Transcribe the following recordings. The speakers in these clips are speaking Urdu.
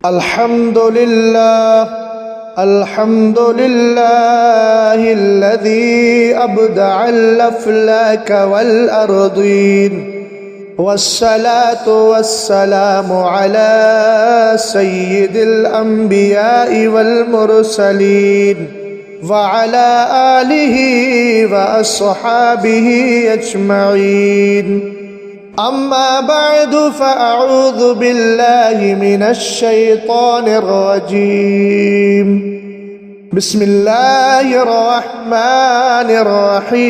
الحمد لله الذي أبدع الأفلاك والأرضين والصلاة والسلام على سيد الأنبياء والمرسلين وعلى آله وأصحابه أجمعين أما بعد فأعوذ بالله من الشيطان الرجيم بسم الله الرحمن الرحيم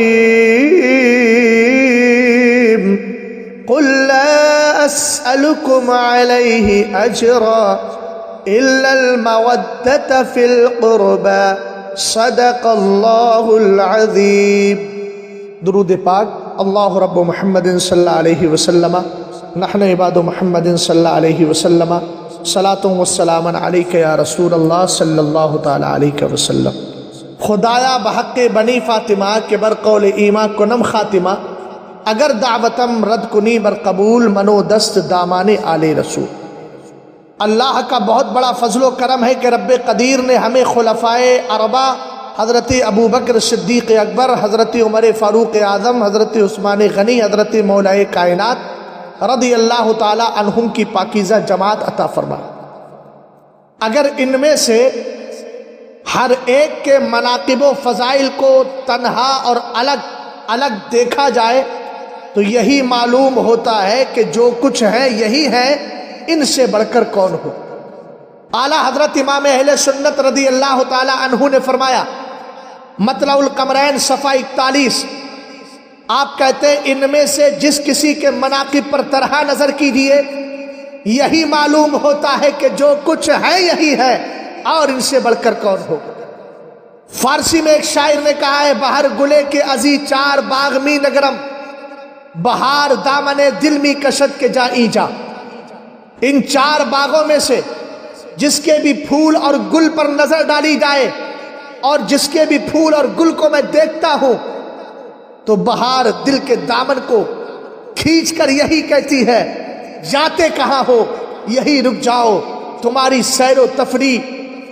قل لا أسألكم عليه أجرا إلا المودة في القربى صدق الله العظيم درود پاک اللہ رب محمد صلی اللہ علیہ وسلم نحن عباد محمد صلی اللہ علیہ وسلم صلاۃ و سلام علیک یا رسول اللہ صلی اللہ تعالی علیہ وسلم خدایا بحق بنی فاطمہ کے بر قول ایمان کنم خاتمہ اگر دعوتم رد کنی بر قبول منو دست دامان آل رسول۔ اللہ کا بہت بڑا فضل و کرم ہے کہ رب قدیر نے ہمیں خلفائے اربعہ حضرت ابو بکر صدیق اکبر، حضرت عمر فاروق اعظم، حضرت عثمان غنی، حضرت مولا کائنات رضی اللہ تعالی عنہم کی پاکیزہ جماعت عطا فرما۔ اگر ان میں سے ہر ایک کے مناقب و فضائل کو تنہا اور الگ الگ دیکھا جائے تو یہی معلوم ہوتا ہے کہ جو کچھ ہے یہی ہے، ان سے بڑھ کر کون ہو۔ اعلیٰ حضرت امام اہل سنت رضی اللہ تعالی عنہ نے فرمایا، مطلع القمرین صفحہ 41، آپ کہتے ہیں ان میں سے جس کسی کے مناقب پر طرح نظر کیجئے یہی معلوم ہوتا ہے کہ جو کچھ ہے یہی ہے، اور ان سے بڑھ کر کون ہو۔ فارسی میں ایک شاعر نے کہا ہے، بہر گلے کے ازی چار باغ می نگرم، بہار دامن دل می کشت کے جا ایجا۔ ان چار باغوں میں سے جس کے بھی پھول اور گل پر نظر ڈالی جائے اور جس کے بھی پھول اور گل کو میں دیکھتا ہوں تو بہار دل کے دامن کو کھینچ کر یہی کہتی ہے، جاتے کہاں ہو یہی رک جاؤ، تمہاری سیر و تفریح،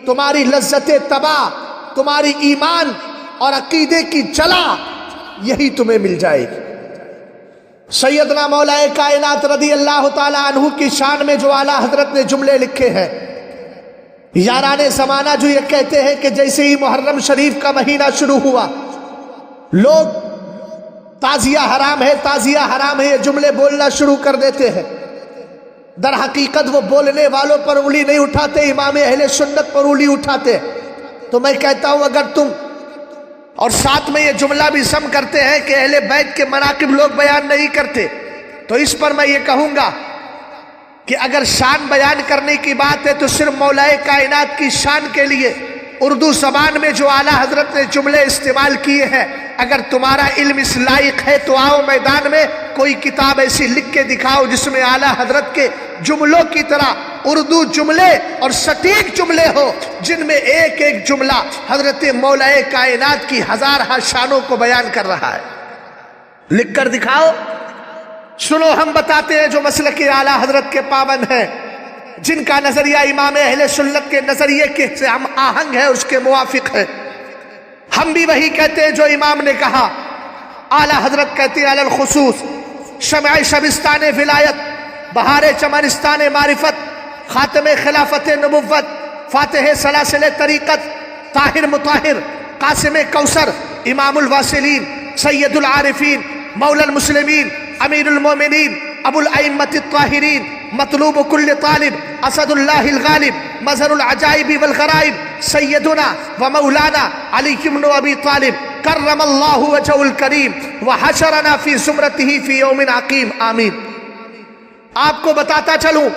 تمہاری لذت طبع، تمہاری ایمان اور عقیدے کی جلا یہی تمہیں مل جائے گی۔ سیدنا مولا کائنات رضی اللہ تعالی عنہ کی شان میں جو اعلیٰ حضرت نے جملے لکھے ہیں، یاران زمانہ جو یہ کہتے ہیں کہ جیسے ہی محرم شریف کا مہینہ شروع ہوا لوگ تعزیہ حرام ہے تعزیہ حرام ہے یہ جملے بولنا شروع کر دیتے ہیں۔ در حقیقت وہ بولنے والوں پر انگلی نہیں اٹھاتے، امام اہل سنت پر انگلی اٹھاتے۔ تو میں کہتا ہوں اگر تم اور ساتھ میں یہ جملہ بھی سم کرتے ہیں کہ اہل بیت کے مناقب لوگ بیان نہیں کرتے، تو اس پر میں یہ کہوں گا کہ اگر شان بیان کرنے کی بات ہے تو صرف مولا کائنات کی شان کے لیے اردو زبان میں جو اعلیٰ حضرت نے جملے استعمال کیے ہیں، اگر تمہارا علم اس لائق ہے تو آؤ میدان میں کوئی کتاب ایسی لکھ کے دکھاؤ جس میں اعلیٰ حضرت کے جملوں کی طرح اردو جملے اور سٹیک جملے ہو، جن میں ایک ایک جملہ حضرت مولا کائنات کی ہزارہ شانوں کو بیان کر رہا ہے۔ لکھ کر دکھاؤ۔ سنو، ہم بتاتے ہیں جو مسلک اعلیٰ حضرت کے پابند ہیں، جن کا نظریہ امام اہل سنت کے نظریے کے سے ہم آہنگ ہے، اس کے موافق ہے۔ ہم بھی وہی کہتے ہیں جو امام نے کہا۔ اعلیٰ حضرت کہتے ہیں علی الخصوص، شمع شبستان ولایت، بہار چمنستان معرفت، خاتم خلافت نبوت، فاتح سلاسل طریقت، طاہر مطہر، قاسم کوثر، امام الواصلین، سید العارفین، مولا المسلمین، امیر المومنین، ابو الائمۃ الطاہرین، مطلوب کل طالب، اسد اللہ الغالب، مظہر العجائب والغرائب، سیدنا و مولانا علی بن ابی طالب کرم اللہ وجہہ الکریم وحشرنا فی زمرتہ فی یوم عقیم، آمین۔ آپ کو بتاتا چلوں،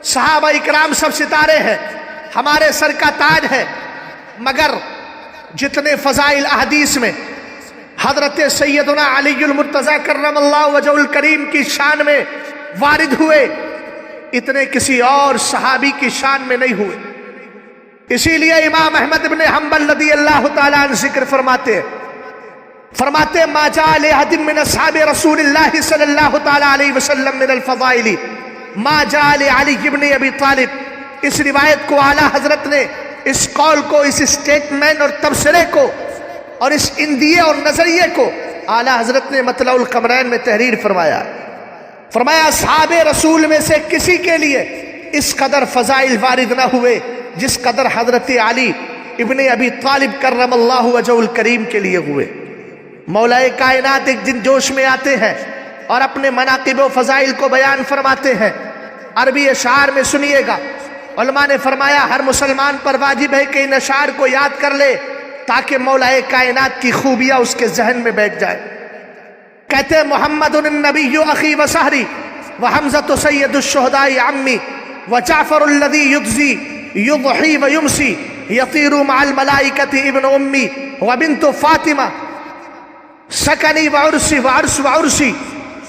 صحابہ اکرام سب ستارے ہیں، ہمارے سر کا تاج ہے، مگر جتنے فضائل احادیث میں حضرت سیدنا علی المرتضیٰ کرم اللہ وجہہ الکریم کی شان میں وارد ہوئے، اتنے کسی اور صحابی کی شان میں نہیں ہوئے۔ اسی لیے امام احمد بن حنبل رضی اللہ تعالیٰ عنہ ذکر فرماتے ما جاء لأحد من اصحاب رسول اللہ صلی اللہ تعالیٰ علیہ وسلم من الفضائل ما جاء لعلی بن ابی طالب اس روایت کو اعلیٰ حضرت نے اس قول کو، اس اسٹیٹمنٹ اور تبصرے کو اور اس اندیے اور نظریے کو اعلیٰ حضرت نے مطلع القمرین میں تحریر فرمایا۔ فرمایا اصحاب رسول میں سے کسی کے لیے اس قدر فضائل وارد نہ ہوئے جس قدر حضرت علی ابن ابی طالب کرم اللہ وجہہ الکریم کے لیے ہوئے۔ مولا کائنات ایک دن جوش میں آتے ہیں اور اپنے مناقب و فضائل کو بیان فرماتے ہیں۔ عربی اشعار میں سنیے گا، علماء نے فرمایا ہر مسلمان پر واجب ہے کہ ان اشعار کو یاد کر لے تاکہ مولا کائنات کی خوبیاں اس کے ذہن میں بیٹھ جائے۔ کہتے ہیں محمد النبی اخی و سحری وحمزۃ سید الشہداء عمی وجعفر الذی یضزی یضحی ویمسی یطیر مع الملائکۃ ابن امی وبنت فاطمہ سکنی وعرسی وعرسی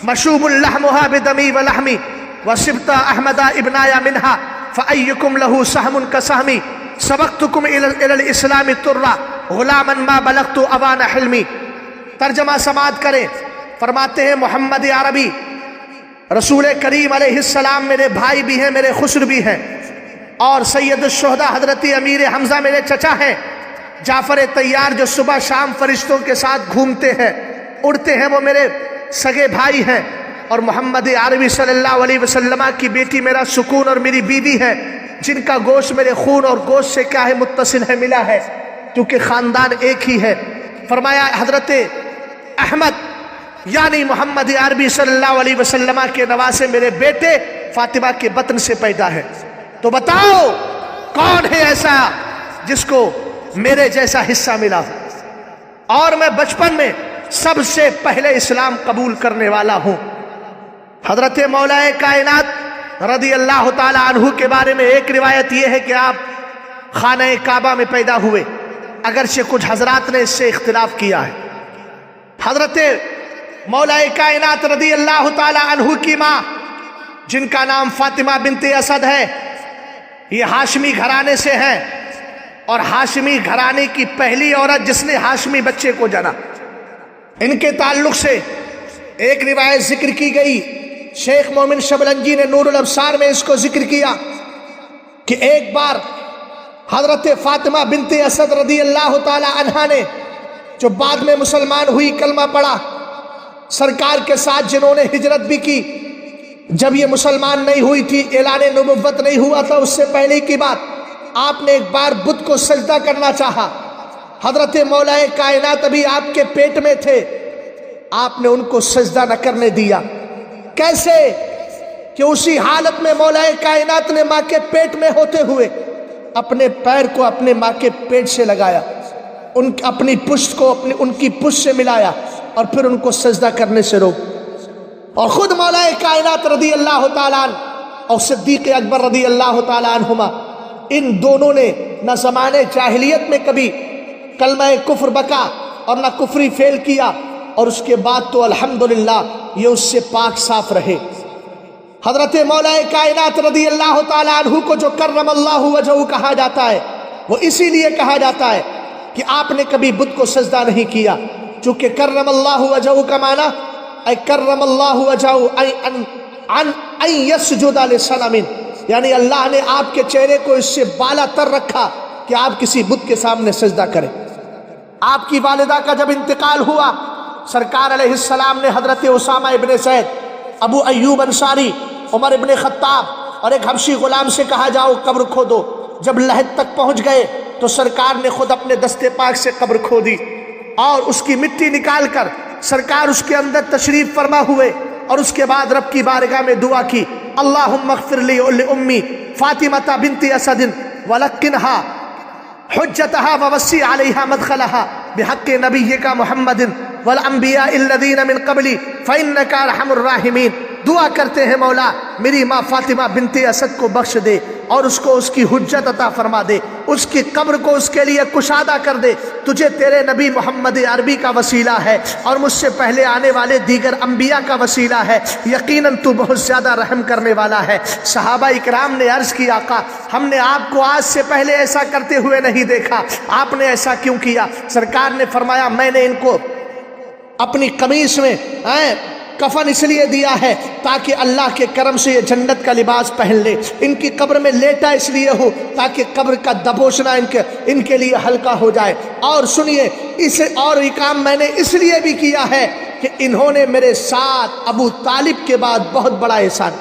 مشوب لحمها بدمی ولحمی وسبط احمد ابنایا منہا فأیکم له سہم کسہمی سبقتکم الی الاسلام ترا غلاما ما بلغت اوان حلمی۔ ترجمہ سماعت کریں۔ فرماتے ہیں محمد عربی رسول کریم علیہ السلام میرے بھائی بھی ہیں، میرے خسر بھی ہیں، اور سید الشہداء حضرت امیر حمزہ میرے چچا ہیں، جعفر طیار جو صبح شام فرشتوں کے ساتھ گھومتے ہیں اڑتے ہیں وہ میرے سگے بھائی ہیں، اور محمد عربی صلی اللہ علیہ وسلم کی بیٹی میرا سکون اور میری بیوی ہے جن کا گوشت میرے خون اور گوشت سے کیا ہے متصل ہے، ملا ہے، کیونکہ خاندان ایک ہی ہے۔ فرمایا حضرت احمد یعنی محمد عربی صلی اللہ علیہ وسلم کے نواسے میرے بیٹے فاطمہ کے بطن سے پیدا ہے۔ تو بتاؤ کون ہے ایسا جس کو میرے جیسا حصہ ملا ہو؟ اور میں بچپن میں سب سے پہلے اسلام قبول کرنے والا ہوں۔ حضرت مولا کائنات رضی اللہ تعالی عنہ کے بارے میں ایک روایت یہ ہے کہ آپ خانہ کعبہ میں پیدا ہوئے، اگرچہ کچھ حضرات نے اس سے اختلاف کیا ہے۔ حضرت مولا کائنات رضی اللہ تعالی عنہ کی ماں جن کا نام فاطمہ بنت اسد ہے، یہ ہاشمی گھرانے سے ہیں، اور ہاشمی گھرانے کی پہلی عورت جس نے ہاشمی بچے کو جنا۔ ان کے تعلق سے ایک روایت ذکر کی گئی، شیخ مومن شبلنجی نے نور الابصار میں اس کو ذکر کیا کہ ایک بار حضرت فاطمہ بنت اسد رضی اللہ تعالی عنہا نے جو بعد میں مسلمان ہوئی، کلمہ پڑھا، سرکار کے ساتھ جنہوں نے ہجرت بھی کی، جب یہ مسلمان نہیں ہوئی تھی، اعلان نبوت نہیں ہوا تھا، اس سے پہلے کی بات، آپ نے ایک بار بت کو سجدہ کرنا چاہا۔ حضرت مولا کائنات ابھی آپ کے پیٹ میں تھے، آپ نے ان کو سجدہ نہ کرنے دیا۔ کیسے؟ کہ اسی حالت میں مولا کائنات نے ماں کے پیٹ میں ہوتے ہوئے اپنے پیر کو اپنے ماں کے پیٹ سے لگایا، اپنی پشت کو ان کی پشت سے ملایا، اور پھر ان کو سجدہ کرنے سے روک۔ اور خود مولا کائنات رضی اللہ تعالیٰ عنہ اور صدیق اکبر رضی اللہ تعالیٰ عنہما، ان دونوں نے نہ زمانے جاہلیت میں کبھی کلمہ کفر بکا اور نہ کفری فعل کیا، اور اس کے بعد تو الحمدللہ یہ اس سے پاک صاف رہے۔ حضرت مولا کائنات رضی اللہ تعالیٰ عنہ کو جو کرم اللہ وجہہ کہا جاتا ہے، وہ اسی لیے کہا جاتا ہے کہ آپ نے کبھی بت کو سجدہ نہیں کیا، چونکہ کرم اللہ وجہہ کا معنی اے کرم اللہ وجہہ ان یسجد لصنم، یعنی اللہ نے آپ کے چہرے کو اس سے بالا تر رکھا کہ آپ کسی بت کے سامنے سجدہ کریں۔ آپ کی والدہ کا جب انتقال ہوا، سرکار علیہ السلام نے حضرت اسامہ ابن زید، ابو ایوب انصاری، عمر ابن خطاب اور ایک حبشی غلام سے کہا جاؤ قبر کھودو۔ جب لحد تک پہنچ گئے تو سرکار نے خود اپنے دستے پاک سے قبر کھودی اور اس کی مٹی نکال کر سرکار اس کے اندر تشریف فرما ہوئے، اور اس کے بعد رب کی بارگاہ میں دعا کی، اللہم اغفر لی امی فاطمہ بنت اسد ولقنہا حجتہا ووسع علیہا مدخلہا بحق نبیک محمد والانبیاء الذین من قبلی فإنک ارحم الراحمین۔ دعا کرتے ہیں مولا میری ماں فاطمہ بنت اسد کو بخش دے اور اس کو اس کی حجت عطا فرما دے، اس کی قبر کو اس کے لیے کشادہ کر دے، تجھے تیرے نبی محمد عربی کا وسیلہ ہے اور مجھ سے پہلے آنے والے دیگر انبیاء کا وسیلہ ہے، یقیناً تو بہت زیادہ رحم کرنے والا ہے۔ صحابہ اکرام نے عرض کی آقا ہم نے آپ کو آج سے پہلے ایسا کرتے ہوئے نہیں دیکھا، آپ نے ایسا کیوں کیا؟ سرکار نے فرمایا میں نے ان کو اپنی قمیص میں کفن اس لیے دیا ہے تاکہ اللہ کے کرم سے یہ جنت کا لباس پہن لے، ان کی قبر میں لیٹا اس لیے ہو تاکہ قبر کا دبوچنا ان کے لیے ہلکا ہو جائے، اور سنیے اسے اور یہ کام میں نے اس لیے بھی کیا ہے کہ انہوں نے میرے ساتھ ابو طالب کے بعد بہت بڑا احسان۔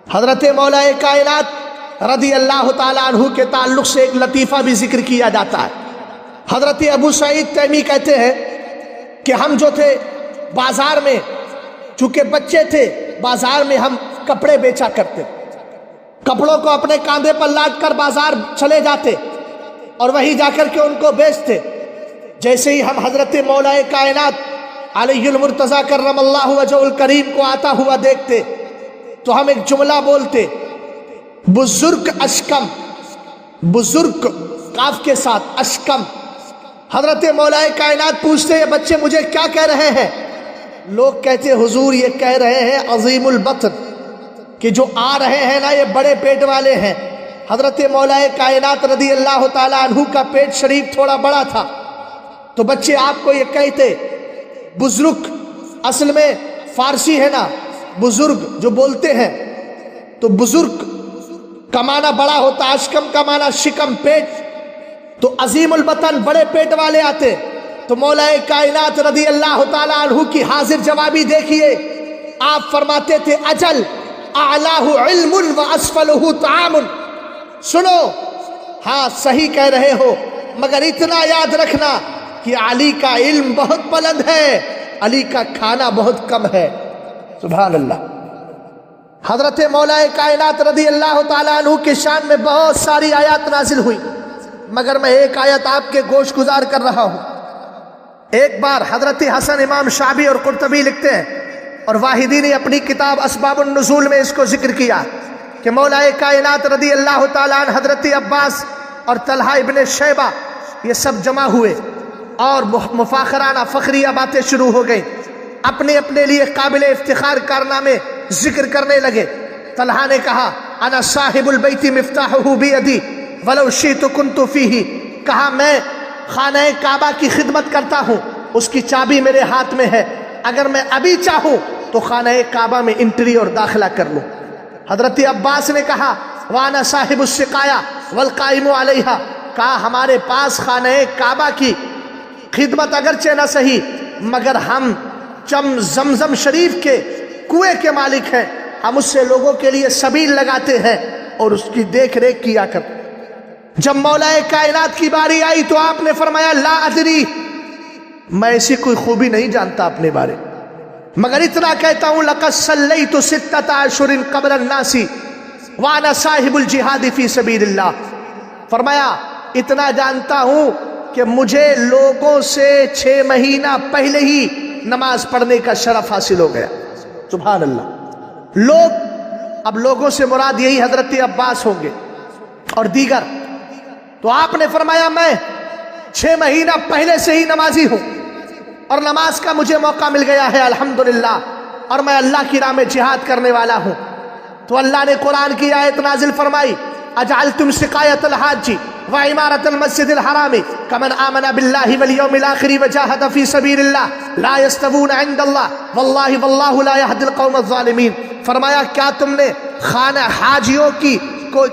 حضرت مولا کائنات رضی اللہ تعالیٰ عنہ کے تعلق سے ایک لطیفہ بھی ذکر کیا جاتا ہے۔ حضرت ابو سعید تیمی کہتے ہیں کہ ہم جو تھے بازار میں، چونکہ بچے تھے، بازار میں ہم کپڑے بیچا کرتے، کپڑوں کو اپنے کاندھے پر لاد کر بازار چلے جاتے اور وہیں جا کر کے ان کو بیچتے۔ جیسے ہی ہم حضرت مولا کائنات علیہ المرتضیٰ کرم اللہ وجہ الکریم کو آتا ہوا دیکھتے تو ہم ایک جملہ بولتے، بزرگ اشکم، بزرگ قاف کے ساتھ اشکم۔ حضرت مولا کائنات پوچھتے یہ بچے مجھے کیا کہہ رہے ہیں؟ لوگ کہتے حضور یہ کہہ رہے ہیں عظیم البطن، کہ جو آ رہے ہیں نا یہ بڑے پیٹ والے ہیں۔ حضرت مولا کائنات رضی اللہ تعالیٰ عنہ کا پیٹ شریف تھوڑا بڑا تھا، تو بچے آپ کو یہ کہتے بزرگ، اصل میں فارسی ہے نا بزرگ جو بولتے ہیں، تو بزرگ کا معنی بڑا ہوتا، اشکم کا معنی شکم، پیٹ، تو عظیم البطن بڑے پیٹ والے آتے۔ تو مولا کائنات رضی اللہ تعالیٰ عنہ کی حاضر جوابی دیکھیے، آپ فرماتے تھے اجل اعلاہ علم و اسفلہ طعام۔ سنو، ہاں صحیح کہہ رہے ہو، مگر اتنا یاد رکھنا کہ علی کا علم بہت بلند ہے، علی کا کھانا بہت کم ہے۔ سبحان اللہ۔ حضرت مولا کائنات رضی اللہ تعالیٰ عنہ کے شان میں بہت ساری آیات نازل ہوئی، مگر میں ایک آیت آپ کے گوش گزار کر رہا ہوں۔ ایک بار حضرت حسن امام شعبی اور قرطبی لکھتے ہیں، اور واحدی نے اپنی کتاب اسباب النزول میں اس کو ذکر کیا کہ مولا کائنات رضی اللہ تعالیٰ عنہ حضرت عباس اور طلحہ ابن شیبہ یہ سب جمع ہوئے اور مفاخرانہ فخریہ باتیں شروع ہو گئیں، اپنے اپنے لیے قابل افتخار کارنامے ذکر کرنے لگے۔ طلحہ نے کہا انا صاحب البیت مفتاحہ بیدی ولو شئت کنت فیہ، کہا میں خانہ کعبہ کی خدمت کرتا ہوں، اس کی چابی میرے ہاتھ میں ہے، اگر میں ابھی چاہوں تو خانہ کعبہ میں انٹری اور داخلہ کر لوں۔ حضرت عباس نے کہا وانا صاحب السقایا والقائم علیہا، کہا ہمارے پاس خانہ کعبہ کی خدمت اگرچہ نہ صحیح مگر ہم زمزم شریف کے کنویں کے مالک ہیں، ہم اس سے لوگوں کے لیے سبیل لگاتے ہیں اور اس کی دیکھ ریکھ کیا کرتے۔ جب مولا کائنات کی باری آئی تو آپ نے فرمایا لا ادری، میں ایسی کوئی خوبی نہیں جانتا اپنے بارے، مگر اتنا کہتا ہوں لقد صلیت 6 اشہر قبل الناس وانا صاحب الجہاد فی سبیل اللہ۔ فرمایا اتنا جانتا ہوں کہ مجھے لوگوں سے 6 مہینہ پہلے ہی نماز پڑھنے کا شرف حاصل ہو گیا۔ سبحان اللہ۔ لوگ، اب لوگوں سے مراد یہی حضرت عباس ہوں گے اور دیگر، تو آپ نے فرمایا میں 6 مہینہ پہلے سے ہی نمازی ہوں اور نماز کا مجھے موقع مل گیا ہے الحمدللہ، اور میں اللہ کی راہ میں جہاد کرنے والا ہوں۔ تو اللہ نے قرآن کی آیت نازل فرمائی اجعلتم سقایۃ الحاج وعمارۃ المسجد الحرام کمن آمن باللہ والیوم الآخر وجاہد فی سبیل اللہ لا یستوون عند اللہ واللہ واللہ لا یہدی القوم الظالمین۔ فرمایا کیا تم نے خانہ حاجیوں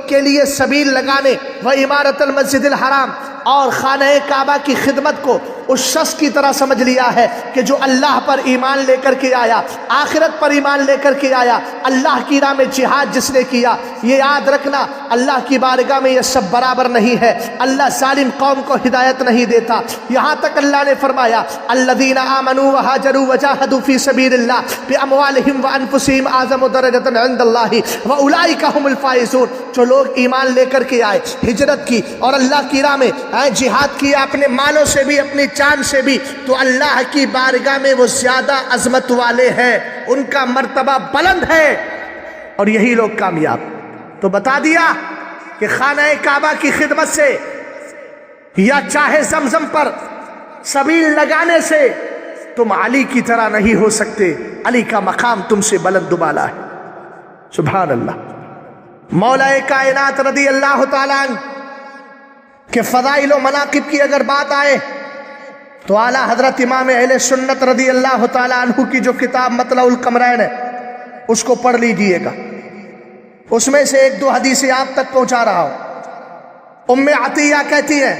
کے لیے سبیل لگانے و عمارت المسجد الحرام اور خانہ کعبہ کی خدمت کو اس شخص کی طرح سمجھ لیا ہے کہ جو اللہ پر ایمان لے کر کے آیا، آخرت پر ایمان لے کر کے آیا، اللہ کی راہ میں جہاد جس نے کیا؟ یہ یاد رکھنا اللہ کی بارگاہ میں یہ سب برابر نہیں ہے، اللہ ظالم قوم کو ہدایت نہیں دیتا۔ یہاں تک اللہ نے فرمایا الذین آمنوا وہاجروا وجاہدوا فی سبیل اللہ باموالہم وانفسہم اعظم درجۃ عند اللہ واولئک ھم الفائزون۔ جو لوگ ایمان لے کر کے آئے، ہجرت کی اور اللہ کی راہ میں جہاد کیا اپنے مالوں سے بھی اپنی جان سے بھی، تو اللہ کی بارگاہ میں وہ زیادہ عظمت والے ہیں، ان کا مرتبہ بلند ہے، اور یہی لوگ کامیاب۔ تو بتا دیا کہ خانہ کعبہ کی خدمت سے یا چاہے زمزم پر سبیل لگانے سے تم علی کی طرح نہیں ہو سکتے، علی کا مقام تم سے بلند و بالا ہے۔ سبحان اللہ۔ مولا کائنات رضی اللہ تعالیٰ عنہ کہ فضائل و مناقب کی اگر بات آئے تو اعلیٰ حضرت امام اہل سنت رضی اللہ تعالیٰ عنہ کی جو کتاب مطلع القمرین ہے اس کو پڑھ لیجئے گا. اس میں سے ایک دو حدیثیں آپ تک پہنچا رہا ہوں. ام عطیہ کہتی ہیں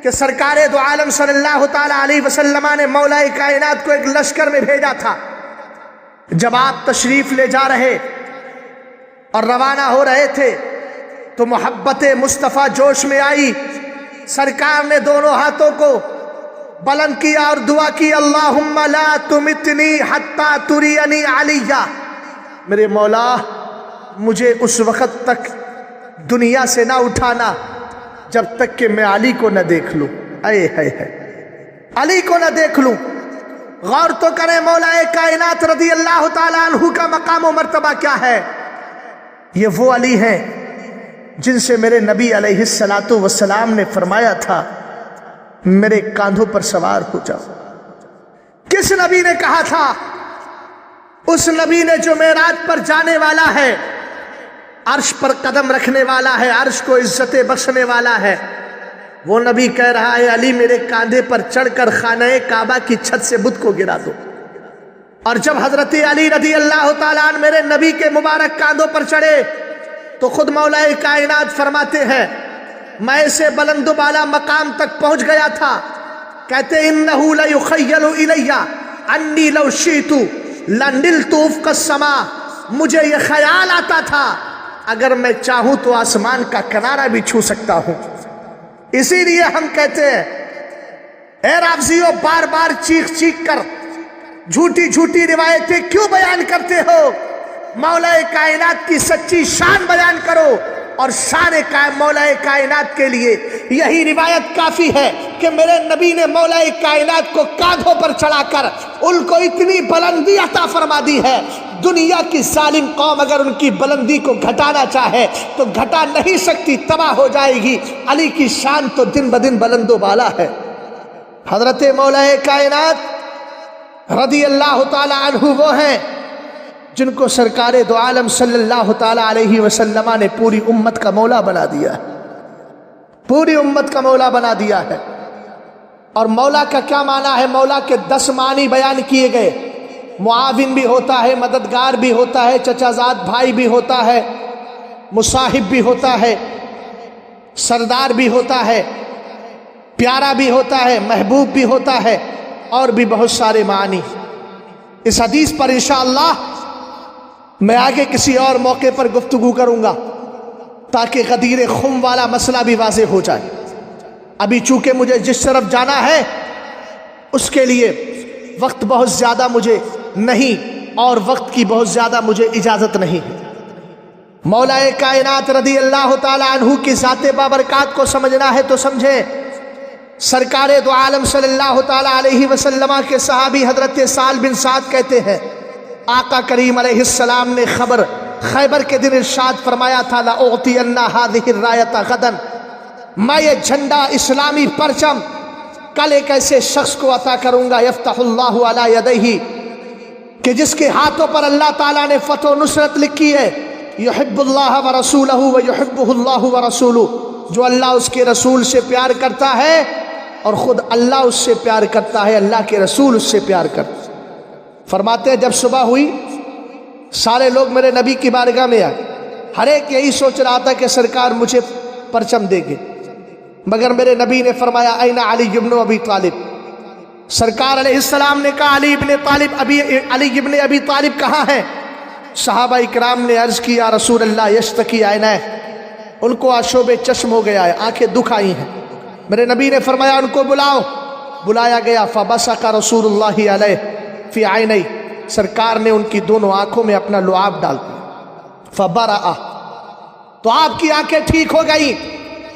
کہ سرکار دو عالم صلی اللہ تعالیٰ علیہ وسلم نے مولا کائنات کو ایک لشکر میں بھیجا تھا. جب آپ تشریف لے جا رہے اور روانہ ہو رہے تھے تو محبت مصطفیٰ جوش میں آئی. سرکار نے دونوں ہاتھوں کو بلند کیا اور دعا کی, اللہم لا تمتنی حتی ترینی علیہ, میرے مولا مجھے اس وقت تک دنیا سے نہ اٹھانا جب تک کہ میں علی کو نہ دیکھ لوں. اے ہے علی کو نہ دیکھ لوں. غور تو کریں مولا کائنات رضی اللہ تعالیٰ عنہ کا مقام و مرتبہ کیا ہے. یہ وہ علی ہیں جن سے میرے نبی علیہ السلام نے فرمایا تھا میرے کاندھوں پر سوار ہو جاؤ. کس نبی نے کہا تھا؟ اس نبی نے جو معراج پر جانے والا ہے, عرش پر قدم رکھنے والا ہے, عرش کو عزت بخشنے والا ہے. وہ نبی کہہ رہا ہے علی میرے کاندھے پر چڑھ کر خانہ کعبہ کی چھت سے بت کو گرا دو. اور جب حضرت علی رضی اللہ تعالیٰ عنہ میرے نبی کے مبارک کاندھوں پر چڑھے تو خود مولا کائنات فرماتے ہیں میں اسے بلند و بالا مقام تک پہنچ گیا تھا. کہتے انہو لیخیل الی انی لو شئت لنلت افق السماء, مجھے یہ خیال آتا تھا اگر میں چاہوں تو آسمان کا کنارہ بھی چھو سکتا ہوں. اسی لیے ہم کہتے ہیں اے رافضیو بار بار چیخ چیخ کر جھوٹی جھوٹی روایتیں کیوں بیان کرتے ہو؟ مولا کائنات کی سچی شان بیان کرو. اور شان مولا کائنات کے لیے یہی روایت کافی ہے کہ میرے نبی نے مولا کائنات کو کاندھوں پر چڑھا کر ان کو اتنی بلندی عطا فرما دی ہے. دنیا کی ظالم قوم اگر ان کی بلندی کو گھٹانا چاہے تو گھٹا نہیں سکتی, تباہ ہو جائے گی. علی کی شان تو دن بدن بلند و بالا ہے. حضرت مولا کائنات رضی اللہ تعالی عنہ وہ ہیں جن کو سرکار دو عالم صلی اللہ تعالی علیہ وسلم نے پوری امت کا مولا بنا دیا ہے, پوری امت کا مولا بنا دیا ہے. اور مولا کا کیا معنی ہے؟ مولا کے 10 معنی بیان کیے گئے. معاون بھی ہوتا ہے, مددگار بھی ہوتا ہے, چچا زاد بھائی بھی ہوتا ہے, مصاحب بھی ہوتا ہے, سردار بھی ہوتا ہے, پیارا بھی ہوتا ہے, محبوب بھی ہوتا ہے, اور بھی بہت سارے معنی. اس حدیث پر انشاءاللہ میں آگے کسی اور موقع پر گفتگو کروں گا تاکہ غدیر خم والا مسئلہ بھی واضح ہو جائے. ابھی چونکہ مجھے جس طرف جانا ہے اس کے لیے وقت بہت زیادہ مجھے نہیں اور وقت کی بہت زیادہ مجھے اجازت نہیں ہے. مولا کائنات رضی اللہ تعالی عنہ کی ذات بابرکات کو سمجھنا ہے تو سمجھیں. سرکار دو عالم صلی اللہ تعالی علیہ وسلم کے صحابی حضرت سہل بن سعد کہتے ہیں آقا کریم علیہ السلام نے خبر خیبر کے دن ارشاد فرمایا تھا لأعطین هذه الرایۃ غدا, میں یہ جھنڈا اسلامی پرچم کل ایک ایسے شخص کو عطا کروں گا یفتح اللہ علی یدیہ, کہ جس کے ہاتھوں پر اللہ تعالیٰ نے فتح و نصرت لکھی ہے. یحب اللہ ورسولہ ویحبہ اللہ ورسولہ, جو اللہ اس کے رسول سے پیار کرتا ہے اور خود اللہ اس سے پیار کرتا ہے, اللہ کے رسول اس سے پیار کرتا ہے. فرماتے ہیں جب صبح ہوئی سارے لوگ میرے نبی کی بارگاہ میں آئے. ہر ایک یہی سوچ رہا تھا کہ سرکار مجھے پرچم دے گے, مگر میرے نبی نے فرمایا این علی ابن ابی طالب. سرکار علیہ السلام نے کہا علی ابن ابی طالب کہاں ہے؟ صحابہ اکرام نے عرض کی یا رسول اللہ یشتکی عینہ, ان کو آشوب چشم ہو گیا ہے, آنکھیں دکھ آئی ہیں. میرے نبی نے فرمایا ان کو بلاؤ. بلایا گیا. فبصق رسول اللہ علیہ فی عینی, سرکار نے ان کی دونوں آنکھوں میں اپنا لعاب ڈال دیا. فبرأ, تو آپ کی آنکھیں ٹھیک ہو گئی.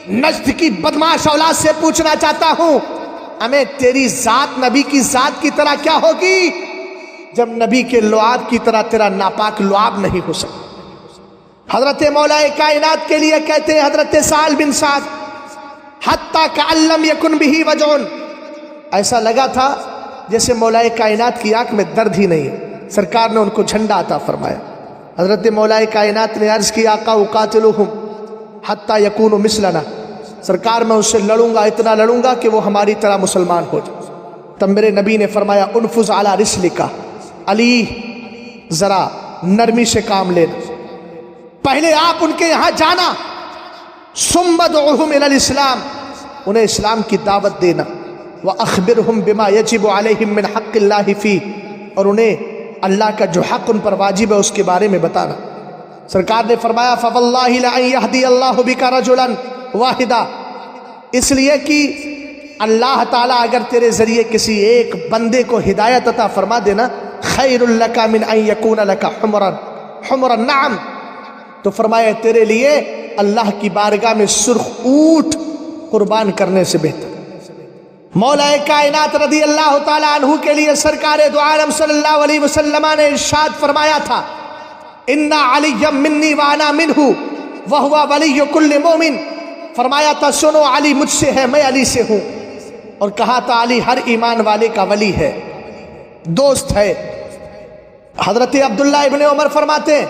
نجد کی بدماش اولاد سے پوچھنا چاہتا ہوں ہمیں تیری ذات نبی کی ذات کی طرح کیا ہوگی جب نبی کے لعاب کی طرح تیرا ناپاک لعاب نہیں ہو سکتا. حضرت مولا کائنات کے لیے کہتے ہیں حضرت سہل بن سعد حتی کأن لم یکن بہ وجع, ایسا لگا تھا جیسے مولا کائنات کی آنکھ میں درد ہی نہیں ہے. سرکار نے ان کو جھنڈا عطا فرمایا. حضرت مولا کائنات نے عرض کی آقا اقاتلہم حتی یکونوا مثلنا, سرکار میں اس سے لڑوں گا, اتنا لڑوں گا کہ وہ ہماری طرح مسلمان ہو جائے. تب میرے نبی نے فرمایا انفذ علی رسلک، علی ذرا نرمی سے کام لینا، پہلے آپ ان کے یہاں جانا، ثم ادعوہم الی الاسلام، انہیں اسلام کی دعوت دینا، وَأَخْبِرْهُمْ بِمَا يَجِبُ عَلَيْهِمْ مِنْ حَقِّ اللَّهِ فِيهِ، اور انہیں اللہ کا جو حق ان پر واجب ہے اس کے بارے میں بتانا۔ سرکار نے فرمایا فَوَاللَّهِ لَأَن يَهْدِيَ اللَّهُ بِكَ رَجُلًا وَاحِدًا، اس لیے کہ اللہ تعالیٰ اگر تیرے ذریعے کسی ایک بندے کو ہدایت عطا فرما دینا، خَيْرٌ لَكَ مِنْ أَن يَكُونَ لَكَ حُمْرًا نَعَمْ، تو فرمایا تیرے لیے اللہ کی بارگاہ میں سرخ اونٹ قربان کرنے سے بہتر۔ مولا کائنات رضی اللہ تعالیٰ عنہ کے لیے سرکار دو عالم صلی اللہ علیہ وسلم نے ارشاد فرمایا تھا اِنَّ عَلِيًّا مِّنِّي وَأَنَا مِنْهُ وَهُوَ وَلِيُّ كُلِّ مُؤْمِنٍ، فرمایا تھا سنو علی مجھ سے ہے، میں علی سے ہوں، اور کہا تھا علی ہر ایمان والے کا ولی ہے، دوست ہے۔ حضرت عبداللہ ابن عمر فرماتے ہیں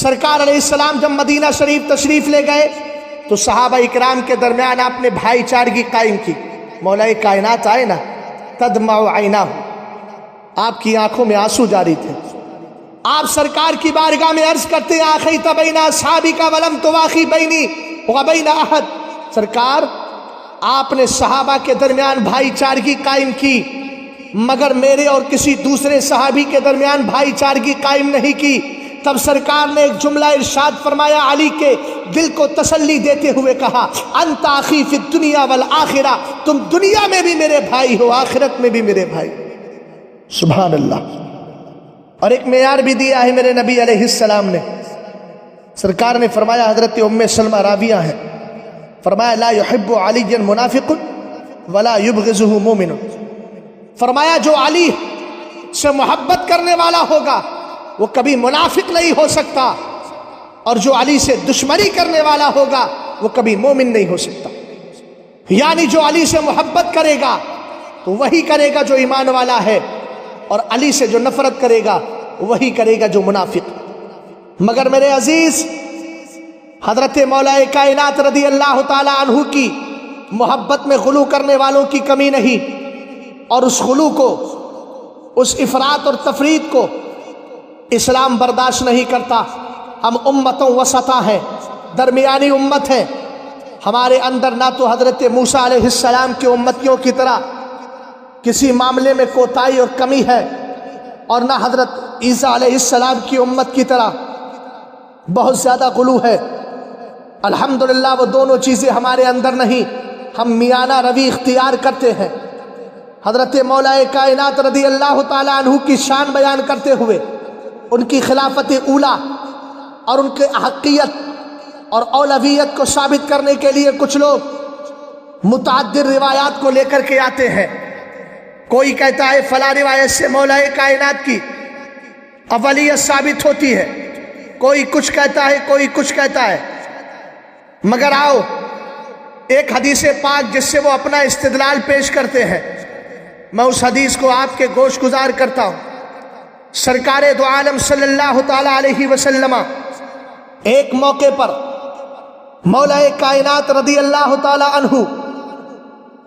سرکار علیہ السلام جب مدینہ شریف تشریف لے گئے تو صحابہ اکرام کے درمیان آپ نے بھائی چارگی قائم کی۔ مولا کائنات آئے نا، تدمع عیناہ، آپ کی آنکھوں میں آنسو جاری تھے۔ آپ سرکار کی بارگاہ میں عرض کرتے ہیں آخیت بین اصحابی کا ولم تواخی بینی وبین احد، سرکار آپ نے صحابہ کے درمیان بھائی چارگی قائم کی مگر میرے اور کسی دوسرے صحابی کے درمیان بھائی چارگی قائم نہیں کی۔ تب سرکار نے ایک جملہ ارشاد فرمایا، علی کے دل کو تسلی دیتے ہوئے کہا انت اخی فی الدنیا والآخرہ، تم دنیا میں بھی میرے بھائی ہو، آخرت میں بھی میرے بھائی۔ سبحان اللہ۔ اور ایک معیار بھی دیا ہے میرے نبی علیہ السلام نے، سرکار نے فرمایا حضرت ام سلمہ راویہ ہیں، فرمایا لا يحب علی منافق ولا يبغضه مومن، فرمایا جو علی سے محبت کرنے والا ہوگا وہ کبھی منافق نہیں ہو سکتا، اور جو علی سے دشمنی کرنے والا ہوگا وہ کبھی مومن نہیں ہو سکتا۔ یعنی جو علی سے محبت کرے گا تو وہی کرے گا جو ایمان والا ہے، اور علی سے جو نفرت کرے گا وہی کرے گا جو منافق۔ مگر میرے عزیز، حضرت مولا کائنات رضی اللہ تعالی عنہ کی محبت میں غلو کرنے والوں کی کمی نہیں، اور اس غلو کو، اس افراط اور تفرید کو اسلام برداشت نہیں کرتا۔ ہم امتوں وسطا ہیں، درمیانی امت ہیں، ہمارے اندر نہ تو حضرت موسیٰ علیہ السلام کی امتیوں کی طرح کسی معاملے میں کوتاہی اور کمی ہے، اور نہ حضرت عیسیٰ علیہ السلام کی امت کی طرح بہت زیادہ غلو ہے۔ الحمدللہ وہ دونوں چیزیں ہمارے اندر نہیں، ہم میانہ روی اختیار کرتے ہیں۔ حضرت مولا کائنات رضی اللہ تعالیٰ عنہ کی شان بیان کرتے ہوئے ان کی خلافت اولیٰ اور ان کے حقیت اور اولویت کو ثابت کرنے کے لیے کچھ لوگ متعدد روایات کو لے کر کے آتے ہیں۔ کوئی کہتا ہے فلاں روایت سے مولا کائنات کی اولیت ثابت ہوتی ہے، کوئی کچھ کہتا ہے، کوئی کچھ کہتا ہے، مگر آؤ ایک حدیث پاک جس سے وہ اپنا استدلال پیش کرتے ہیں، میں اس حدیث کو آپ کے گوش گزار کرتا ہوں۔ سرکار دو عالم صلی اللہ تعالی علیہ وسلم ایک موقع پر مولا کائنات رضی اللہ تعالی عنہ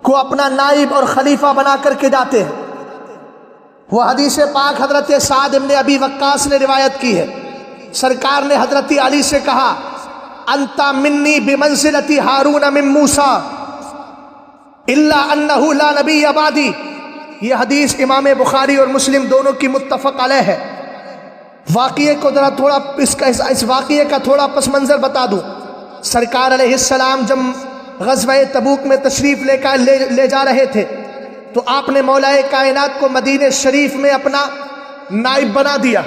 کو اپنا نائب اور خلیفہ بنا کر کے جاتے ہیں۔ وہ حدیث پاک حضرت سعد بن ابی وقاص نے روایت کی ہے۔ سرکار نے حضرت علی سے کہا انت منی بمنزلت ہارون من موسیٰ الا انہ لا نبی بعدی۔ یہ حدیث امام بخاری اور مسلم دونوں کی متفق علیہ ہے۔ واقعے کو ذرا تھوڑا اس واقعے کا تھوڑا پس منظر بتا دوں۔ سرکار علیہ السلام جب غزوہ تبوک میں تشریف لے جا رہے تھے تو آپ نے مولا کائنات کو مدینہ شریف میں اپنا نائب بنا دیا،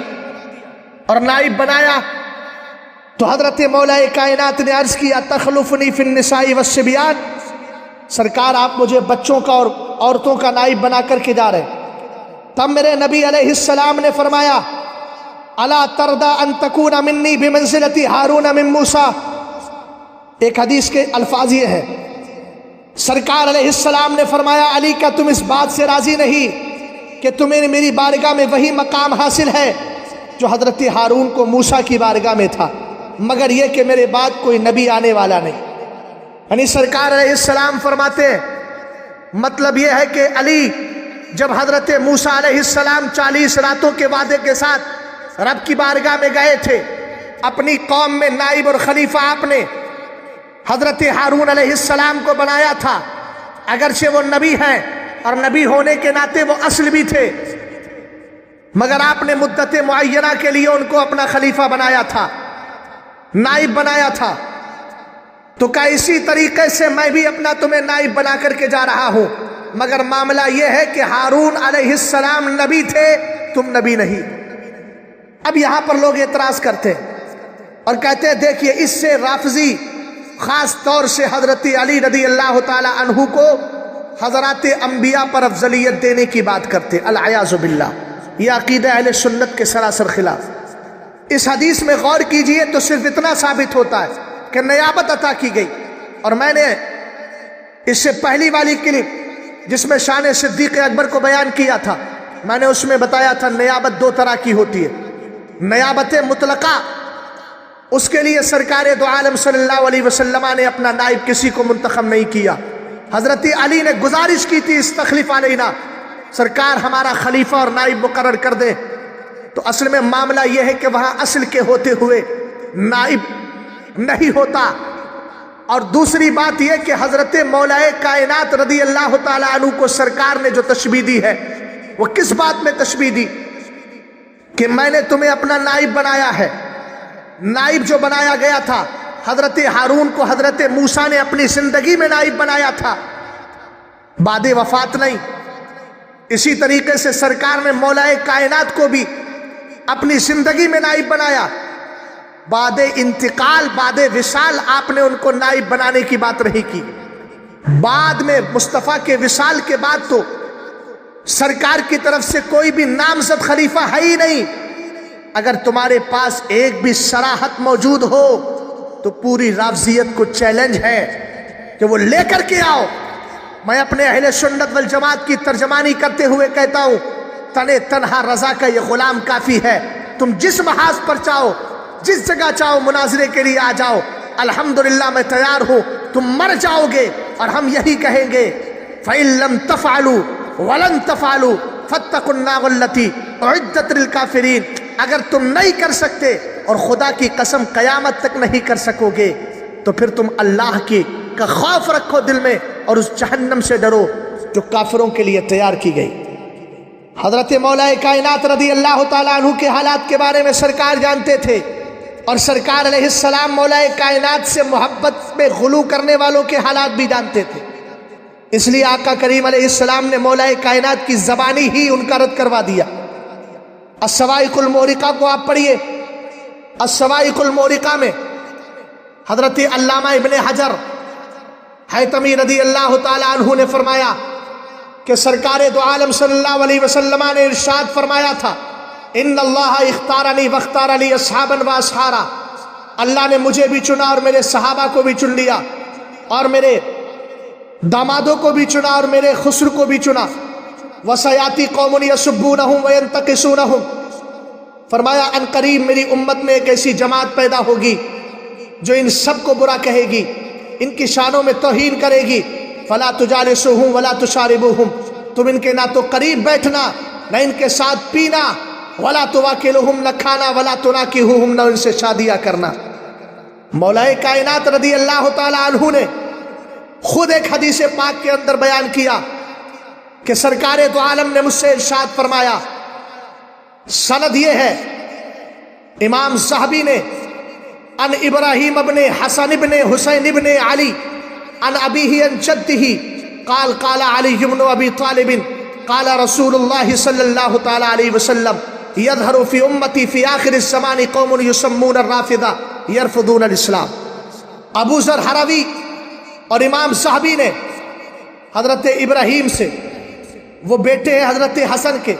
اور نائب بنایا تو حضرت مولا کائنات نے عرض کیا تخلفنی فی النساء والصبیان، سرکار آپ مجھے بچوں کا اور عورتوں کا نائب بنا کر کے جا رہے۔ تب میرے نبی علیہ السلام نے فرمایا الا ترضى ان تكون منی بمنزلت ہارون من موسیٰ۔ ایک حدیث کے الفاظ یہ ہیں، سرکار علیہ السلام نے فرمایا علی کا تم اس بات سے راضی نہیں کہ تمہیں میری بارگاہ میں وہی مقام حاصل ہے جو حضرت ہارون کو موسیٰ کی بارگاہ میں تھا، مگر یہ کہ میرے بعد کوئی نبی آنے والا نہیں۔ یعنی سرکار علیہ السلام فرماتے ہیں مطلب یہ ہے کہ علی جب حضرت موسیٰ علیہ السلام 40 راتوں کے وعدے کے ساتھ رب کی بارگاہ میں گئے تھے، اپنی قوم میں نائب اور خلیفہ آپ نے حضرت ہارون علیہ السلام کو بنایا تھا، اگرچہ وہ نبی ہیں اور نبی ہونے کے ناطے وہ اصل بھی تھے، مگر آپ نے مدت معینہ کے لیے ان کو اپنا خلیفہ بنایا تھا، نائب بنایا تھا۔ تو کیا اسی طریقے سے میں بھی اپنا تمہیں نائب بنا کر کے جا رہا ہوں، مگر معاملہ یہ ہے کہ ہارون علیہ السلام نبی تھے، تم نبی نہیں۔ اب یہاں پر لوگ اعتراض کرتے اور کہتے ہیں دیکھیے اس سے رافضی خاص طور سے حضرت علی رضی اللہ تعالی عنہ کو حضرات انبیاء پر افضلیت دینے کی بات کرتے، العیاذ باللہ۔ یہ عقیدہ اہل سنت کے سراسر خلاف۔ اس حدیث میں غور کیجئے تو صرف اتنا ثابت ہوتا ہے کہ نیابت عطا کی گئی، اور میں نے اس سے پہلی والی کلپ جس میں شان صدیق اکبر کو بیان کیا تھا، میں نے اس میں بتایا تھا نیابت دو طرح کی ہوتی ہے۔ نیابت مطلقہ، اس کے لیے سرکار دو عالم صلی اللہ علیہ وسلم نے اپنا نائب کسی کو منتخب نہیں کیا۔ حضرت علی نے گزارش کی تھی استخلف علینا، سرکار ہمارا خلیفہ اور نائب مقرر کر دے۔ تو اصل میں معاملہ یہ ہے کہ وہاں اصل کے ہوتے ہوئے نائب نہیں ہوتا۔ اور دوسری بات یہ کہ حضرت مولائے کائنات رضی اللہ تعالیٰ عنہ کو سرکار نے جو تشبیہ دی ہے، وہ کس بات میں تشبیہ دی؟ کہ میں نے تمہیں اپنا نائب بنایا ہے۔ نائب جو بنایا گیا تھا، حضرت ہارون کو حضرت موسیٰ نے اپنی زندگی میں نائب بنایا تھا، بعد وفات نہیں۔ اسی طریقے سے سرکار نے مولائے کائنات کو بھی اپنی زندگی میں نائب بنایا، بعد انتقال، بعد وصال آپ نے ان کو نائب بنانے کی بات نہیں کی۔ بعد میں مصطفیٰ کے وصال کے بعد تو سرکار کی طرف سے کوئی بھی نامزد خلیفہ ہے ہی نہیں۔ اگر تمہارے پاس ایک بھی صراحت موجود ہو تو پوری رافضیت کو چیلنج ہے کہ وہ لے کر کے آؤ۔ میں اپنے اہل سنت والجماعت کی ترجمانی کرتے ہوئے کہتا ہوں، تنے تنہا رضا کا یہ غلام کافی ہے۔ تم جس محاذ پر چاہو، جس جگہ چاہو مناظرے کے لیے آ جاؤ، الحمدللہ میں تیار ہوں۔ تم مر جاؤ گے اور ہم یہی کہیں گے، فَإِن لَمْ تَفْعَلُوا وَلَن تَفْعَلُوا فَاتَّقُوا النَّارَ الَّتِي أُعِدَّتْ لِلْكَافِرِينَ۔ اگر تم نہیں کر سکتے اور خدا کی قسم قیامت تک نہیں کر سکو گے تو پھر تم اللہ کا خوف رکھو دل میں اور اس جہنم سے ڈرو جو کافروں کے لیے تیار کی گئی۔ حضرت مولا کائنات رضی اللہ تعالیٰ عنہ کے حالات کے بارے میں سرکار جانتے تھے، اور سرکار علیہ السلام مولا کائنات سے محبت میں غلو کرنے والوں کے حالات بھی جانتے تھے۔ اس لیے آقا کریم علیہ السلام نے مولا کائنات کی زبانی ہی ان کا رد کروا دیا۔ الصواعق المورقہ کو آپ پڑھیے۔ الصواعق المورقہ میں حضرت علامہ ابن حجر حیتمی رضی اللہ تعالیٰ عنہ نے فرمایا کہ سرکار دو عالم صلی اللہ علیہ وسلم نے ارشاد فرمایا تھا، ان اللہ اختارنی واختار لی اصحابا و اصحارا، اللہ نے مجھے بھی چنا اور میرے صحابہ کو بھی چن لیا، اور میرے دامادوں کو بھی چنا اور میرے خسر کو بھی چنا۔ وسیاتی قوم یسبونہم وینتقصونہم، فرمایا ان قریب میری امت میں ایک ایسی جماعت پیدا ہوگی جو ان سب کو برا کہے گی، ان کی شانوں میں توہین کرے گی۔ فلا تجالسوہم ولا تشاربوہم، تم ان کے نہ تو قریب بیٹھنا نہ ان کے ساتھ پینا، ولا تواکلوہم، نہ کھانا، ولا تناکحوہم، نہ ان سے شادیاں کرنا۔ مولا کائنات رضی اللہ تعالیٰ عنہ نے خود ایک حدیث پاک کے اندر بیان کیا کہ سرکار دو عالم نے مجھ سے ارشاد فرمایا، سند یہ ہے امام صحابی نے ان ابراہیم ابن حسن ابن حسین ابن علی ان ابیہ ان جدہ قال قال علی بن ابی طالب قال رسول اللہ صلی اللہ تعالی علیہ وسلم یظہر فی امتی فی آخر الزمان قوم یسمون الرافضہ یرفضون الاسلام۔ ابو ذر ہروی اور امام صحابی نے حضرت ابراہیم سے، وہ بیٹے حضرت حسن کے،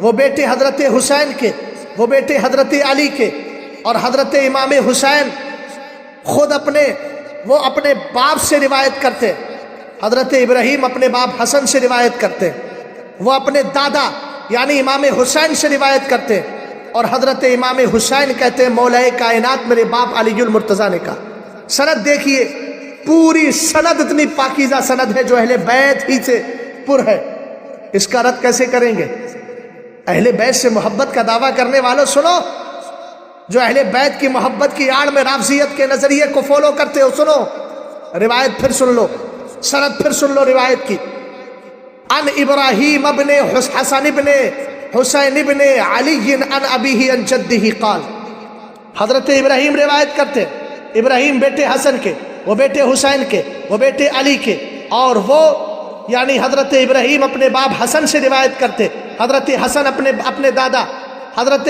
وہ بیٹے حضرت حسین کے، وہ بیٹے حضرت علی کے، اور حضرت امام حسین خود وہ اپنے باپ سے روایت کرتے، حضرت ابراہیم اپنے باپ حسن سے روایت کرتے، وہ اپنے دادا یعنی امام حسین سے روایت کرتے، اور حضرت امام حسین کہتے ہیں مولا کائنات میرے باپ علی المرتضیٰ نے کہا۔ سند دیکھیے، پوری سند اتنی پاکیزہ سند ہے جو اہل بیت ہی سے پر ہے۔ اس کا رد کیسے کریں گے؟ اہل بیت سے محبت کا دعویٰ کرنے والوں سنو، جو اہل بیت کی محبت کی آڑ میں رافضیت کے نظریے کو فالو کرتے ہو، سنو روایت پھر سن لو، سند پھر سن لو روایت کی۔ ان ابراہیم ابن حسن ابن حسین ابن علی ان ابیہ ان جدہ قال، حضرت ابراہیم روایت کرتے، ابراہیم بیٹے حسن کے، وہ بیٹے حسین کے، وہ بیٹے علی کے، اور وہ یعنی حضرت ابراہیم اپنے باپ حسن سے روایت کرتے، حضرت حسن اپنے دادا، حضرت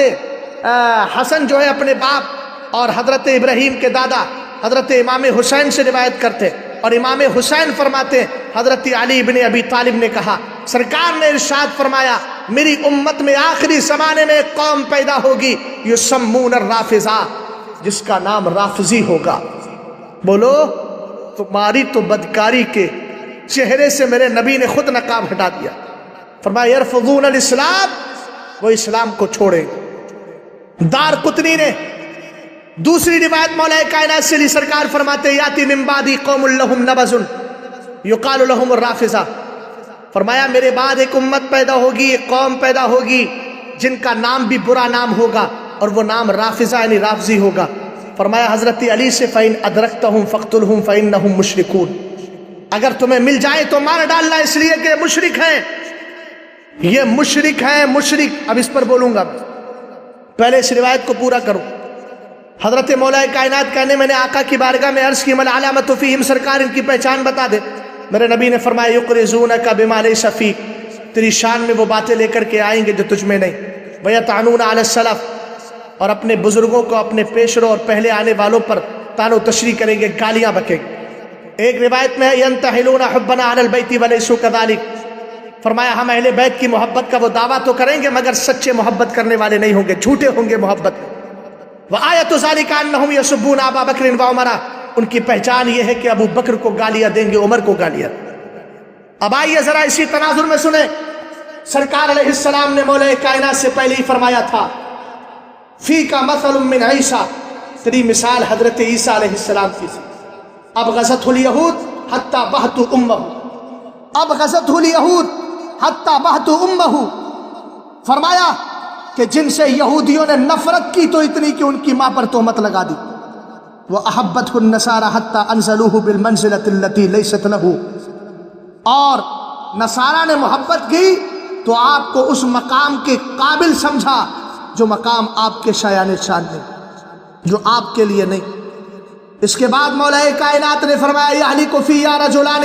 حسن جو ہے اپنے باپ، اور حضرت ابراہیم کے دادا حضرت امام حسین سے روایت کرتے، اور امام حسین فرماتے حضرت علی بن ابی طالب نے کہا، سرکار نے ارشاد فرمایا میری امت میں آخری زمانے میں ایک قوم پیدا ہوگی یسمون الرافضہ، جس کا نام رافضی ہوگا۔ بولو تمہاری تو بدکاری کے چہرے سے میرے نبی نے خود نقاب ہٹا دیا، فرمایا یرفضون الاسلام، وہ اسلام کو چھوڑیں۔ دار قطنی نے دوسری روایت مولا کائنات سے لی، سرکار فرماتے یاتی من بعدی قوم لہم نبذ یقال لہم الرافضہ، فرمایا میرے بعد ایک امت پیدا ہوگی، ایک قوم پیدا ہوگی جن کا نام بھی برا نام ہوگا، اور وہ نام رافضہ یعنی رافضی ہوگا۔ فرمایا حضرت علی سے فَإِنْ أَدْرَكْتَهُمْ فَاقْتُلْهُمْ فَإِنَّهُمْ مُشْرِكُونَ، اگر تمہیں مل جائے تو مار ڈالنا، اس لیے کہ مشرک ہیں، یہ مشرک ہیں، مشرک۔ اب اس پر بولوں گا، پہلے اس روایت کو پورا کرو۔ حضرت مولا کائنات کہنے میں نے آقا کی بارگاہ میں عرض کی مل علامت فیہم، سرکار ان کی پہچان بتا دے۔ میرے نبی نے فرمایا یقرضونک بما لیس فیک، تیری شان میں وہ باتیں لے کر کے آئیں گے جو تجھ میں نہیں، ویطعنون علی السلف، اور اپنے بزرگوں کو، اپنے پیش رو اور پہلے آنے والوں پر طعن و تشریح کریں گے، گالیاں بکیں گے۔ ایک روایت میں ہے ینتحلون حبنا علی البیت ولیسوا کذالک، فرمایا ہم اہل بیت کی محبت کا وہ دعویٰ تو کریں گے مگر سچے محبت کرنے والے نہیں ہوں گے، جھوٹے ہوں گے محبت۔ وآیۃ ذالک انہم یسبون ابا بکر وعمر، ان کی پہچان یہ ہے کہ ابو بکر کو گالیاں دیں گے، عمر کو گالیاں۔ اب آئیے ذرا اسی تناظر میں سنیں، سرکار علیہ السلام نے مولا کائنات سے پہلے ہی فرمایا تھا فیک مثل من عیسیٰ، تیری مثال حضرت عیسیٰ علیہ السلام کی تھی۔ اب غزتہ الیہود حتی بہت امہ، اب غزتہ الیہود حتی بہت امہ، فرمایا کہ جن سے یہودیوں نے نفرت کی تو اتنی کہ ان کی ماں پر تہمت لگا دی۔ وَأَحَبَّتْهُ النَّصَارَى حَتَّى أَنزَلُوهُ بِالْمَنزِلَةِ الَّتِي لَيْسَتْ لَهُ، اور نصارہ نے محبت کی تو آپ کو اس مقام کے قابل سمجھا جو مقام آپ کے شایان شان نہیں، جو آپ کے لیے نہیں۔ اس کے بعد مولا کائنات نے فرمایا یہلک فیہ رجلان،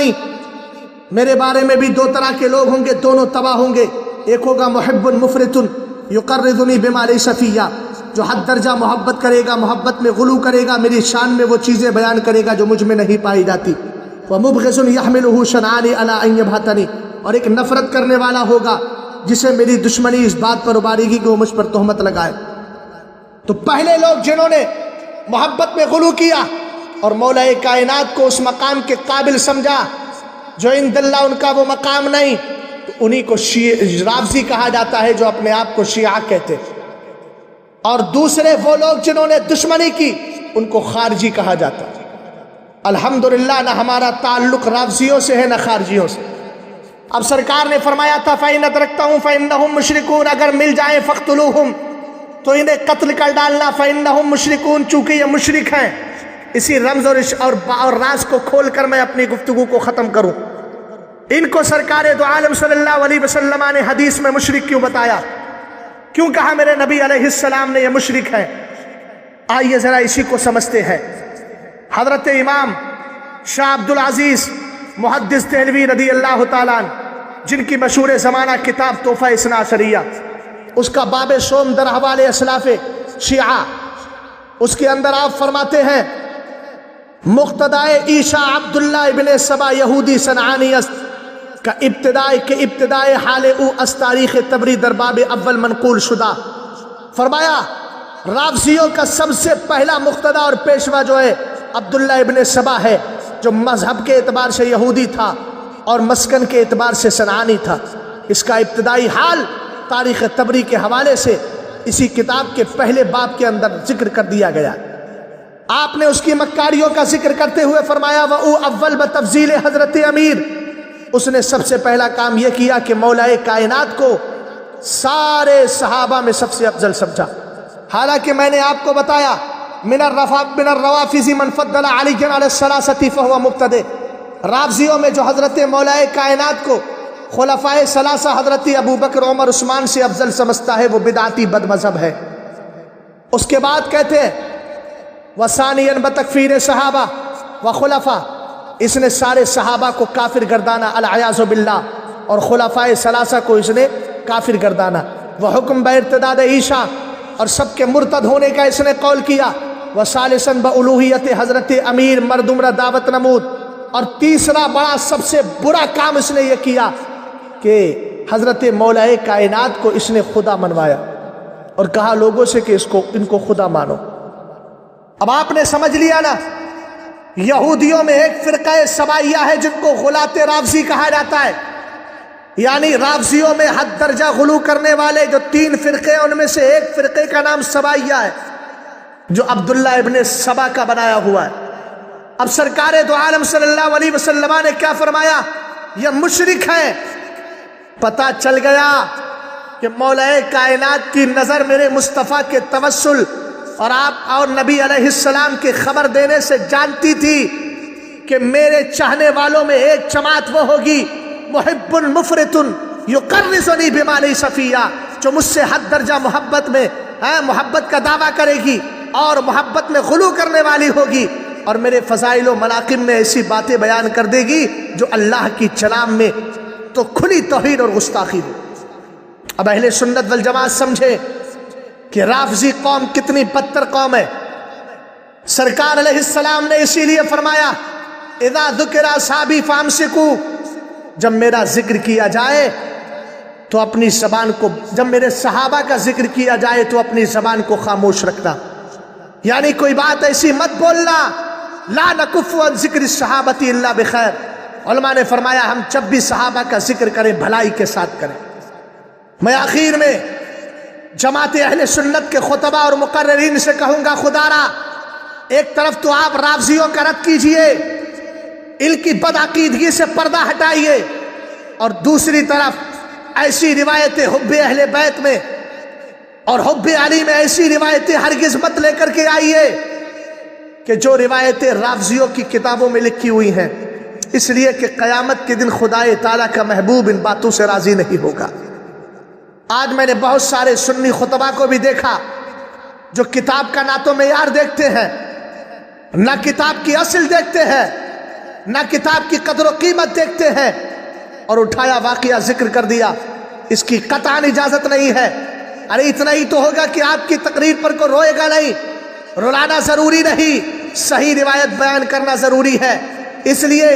میرے بارے میں بھی دو طرح کے لوگ ہوں گے، دونوں تباہ ہوں گے۔ ایک ہوگا محب مفرط یقرضنی بما لیس فیہ، جو حد درجہ محبت کرے گا، محبت میں غلو کرے گا، میری شان میں وہ چیزیں بیان کرے گا جو مجھ میں نہیں پائی جاتی۔ ومبغض یحملہ شنعان علی ان یبہتنی، اور ایک نفرت کرنے والا ہوگا جسے میری دشمنی اس بات پر ابارے گی کہ وہ مجھ پر تہمت لگائے۔ تو پہلے لوگ جنہوں نے محبت میں غلو کیا اور مولا کائنات کو اس مقام کے قابل سمجھا جو عند اللہ ان کا وہ مقام نہیں، تو انہی کو رافضی کہا جاتا ہے، جو اپنے آپ کو شیعہ کہتے۔ اور دوسرے وہ لوگ جنہوں نے دشمنی کی ان کو خارجی کہا جاتا ہے۔ الحمدللہ نہ ہمارا تعلق رافضیوں سے ہے نہ خارجیوں سے۔ اب سرکار نے فرمایا تھا فَإِنْ أَدْرَكْتَهُمْ فَإِنَّهُمْ مُشْرِكُونَ، اگر مل جائیں فَاقْتُلُوهُمْ، تو انہیں قتل کر ڈالنا، فَإِنَّهُمْ مُشْرِكُونَ، چونکہ یہ مشرک ہیں۔ اسی رمز اور راز کو کھول کر میں اپنی گفتگو کو ختم کروں۔ ان کو سرکار دو عالم صلی اللہ علیہ وسلم نے حدیث میں مشرک کیوں بتایا، کیوں کہا میرے نبی علیہ السلام نے یہ مشرک ہے؟ آئیے ذرا اسی کو سمجھتے ہیں۔ حضرت امام شاہ عبد العزیز محدث دہلوی رضی اللہ تعالیٰ عنہ، جن کی مشہور زمانہ کتاب تحفہ اثنا عشریہ، اس کا باب سوم در حوالے اسلاف شیعہ، اس کے اندر آپ فرماتے ہیں مقتدائے عیسیٰ عبداللہ ابن سبا یہودی صنعانی است کا ابتدائے حال او از تاریخ تبری در باب اول منقول شدہ۔ فرمایا رافضیوں کا سب سے پہلا مقتدا اور پیشوا جو ہے عبداللہ ابن سبا ہے، جو مذہب کے اعتبار سے یہودی تھا اور مسکن کے اعتبار سے صنعانی تھا۔ اس کا ابتدائی حال تاریخ تبری کے حوالے سے اسی کتاب کے پہلے باب کے اندر ذکر کر دیا گیا۔ آپ نے اس کی مکاریوں کا ذکر کرتے ہوئے فرمایا وَأُ اول بتفضیل حضرت امیر، اس نے سب سے پہلا کام یہ کیا کہ مولائے کائنات کو سارے صحابہ میں سب سے افضل سمجھا۔ حالانکہ میں نے آپ کو بتایا من الروافض من فضل علی علی الثلاثہ فهو مبتدع، رافضیوں میں جو حضرت مولائے کائنات کو خلفائے ثلاثہ حضرت ابو بکر عمر عثمان سے افضل سمجھتا ہے وہ بدعتی بد مذہب ہے۔ اس کے بعد کہتے ہیں وثانیا بتکفیر صحابہ و خلفاء، اس نے سارے صحابہ کو کافر گردانا العیاذ باللہ، اور خلفائے ثلاثہ کو اس نے کافر گردانا۔ وہ حکم بارتداد عیسیٰ، اور سب کے مرتد ہونے کا اس نے قول کیا۔ وثالثا بالوہیت، حضرت امیر مردم را دعوت نمود، اور تیسرا بڑا سب سے برا کام اس نے یہ کیا کہ حضرت مولائے کائنات کو اس نے خدا منوایا اور کہا لوگوں سے کہ ان کو خدا مانو۔ اب آپ نے سمجھ لیا نا، یہودیوں میں ایک فرقہ سبائیہ ہے جن کو غلاۃ رافضی کہا جاتا ہے، یعنی رافضیوں میں حد درجہ غلو کرنے والے جو 3 فرقے ہیں ان میں سے ایک فرقے کا نام سبائیہ ہے جو عبداللہ ابن سبا کا بنایا ہوا ہے۔ اب سرکار دو عالم صلی اللہ علیہ وسلم نے کیا فرمایا؟ یہ مشرک ہے۔ پتہ چل گیا کہ مولائے کائنات کی نظر میرے مصطفیٰ کے توسل اور آپ اور نبی علیہ السلام کی خبر دینے سے جانتی تھی کہ میرے چاہنے والوں میں ایک جماعت وہ ہوگی محب مفرط یقرزنی بما لیس فیہ، جو مجھ سے حد درجہ محبت میں محبت کا دعویٰ کرے گی اور محبت میں غلو کرنے والی ہوگی، اور میرے فضائل و مناقب میں ایسی باتیں بیان کر دے گی جو اللہ کی چلام میں تو کھلی توہین اور گستاخی ہو۔ اب اہل سنت والجماعت سمجھے کہ رافضی قوم کتنی بدتر قوم ہے۔ سرکار علیہ السلام نے اسی لیے فرمایا اذا ذکر اصحابی فامسکوا، جب میرا ذکر کیا جائے تو اپنی زبان کو، جب میرے صحابہ کا ذکر کیا جائے تو اپنی زبان کو خاموش رکھنا، یعنی کوئی بات ایسی مت بولنا۔ لا نکف عن ذکر الصحابۃ الا بخیر، علماء نے فرمایا ہم جب بھی صحابہ کا ذکر کریں بھلائی کے ساتھ کریں۔ میں آخر میں جماعت اہل سنت کے خطبہ اور مقررین سے کہوں گا خدا را، ایک طرف تو آپ رافضیوں کا رد کیجئے، ان کی بدعقیدگی سے پردہ ہٹائیے، اور دوسری طرف ایسی روایتیں حب اہل بیت میں اور حب علی میں ایسی روایتیں ہرگز مت لے کر کے آئیے کہ جو روایتیں رافضیوں کی کتابوں میں لکھی ہوئی ہیں، اس لیے کہ قیامت کے دن خدائے تعالیٰ کا محبوب ان باتوں سے راضی نہیں ہوگا۔ آج میں نے بہت سارے سنی خطبہ کو بھی دیکھا جو کتاب کا نہ تو معیار دیکھتے ہیں، نہ کتاب کی اصل دیکھتے ہیں، نہ کتاب کی قدر و قیمت دیکھتے ہیں، اور اٹھایا واقعہ ذکر کر دیا۔ اس کی قطعاً اجازت نہیں ہے۔ ارے اتنا ہی تو ہوگا کہ آپ کی تقریر پر کوئی روئے گا نہیں، رلانا ضروری نہیں، صحیح روایت بیان کرنا ضروری ہے۔ اس لیے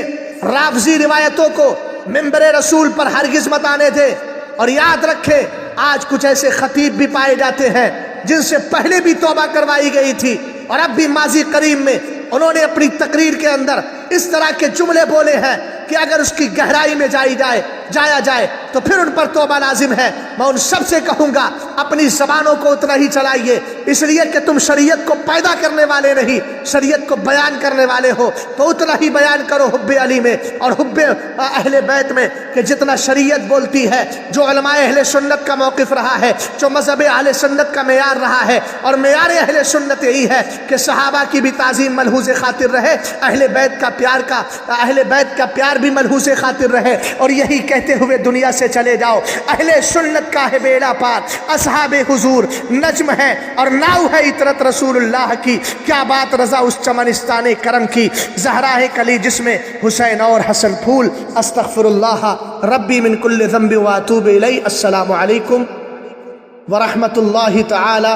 رافضی روایتوں کو منبر رسول پر ہرگز مت آنے دے، اور یاد رکھے آج کچھ ایسے خطیب بھی پائے جاتے ہیں جن سے پہلے بھی توبہ کروائی گئی تھی اور اب بھی ماضی قریب میں انہوں نے اپنی تقریر کے اندر اس طرح کے جملے بولے ہیں کہ اگر اس کی گہرائی میں جایا جائے تو پھر ان پر توبہ لازم ہے۔ میں ان سب سے کہوں گا اپنی زبانوں کو اتنا ہی چلائیے، اس لیے کہ تم شریعت کو پیدا کرنے والے نہیں، شریعت کو بیان کرنے والے ہو، تو اتنا ہی بیان کرو حب علی میں اور حب اہل بیت میں کہ جتنا شریعت بولتی ہے، جو علماء اہل سنت کا موقف رہا ہے، جو مذہب اہل سنت کا معیار رہا ہے، اور معیار اہل سنت یہی ہے کہ صحابہ کی بھی تعظیم ملحوظ خاطر رہے، اہل بیت کا پیار بھی ملحوظ خاطر رہے، اور یہی کہتے ہوئے دنیا سے چلے جاؤ۔ اہل سنت کا ہے بیڑا پار، اصحاب حضور نجم ہے اور ناؤ ہے عطرت رسول اللہ کی، کیا بات رضا اس چمنستان کرم کی، زہرا ہے کلی جس میں حسین اور حسن پھول، استغفر اللہ ربی من کل ذنب واتوب الیہ۔ السلام علیکم ورحمۃ اللہ تعالی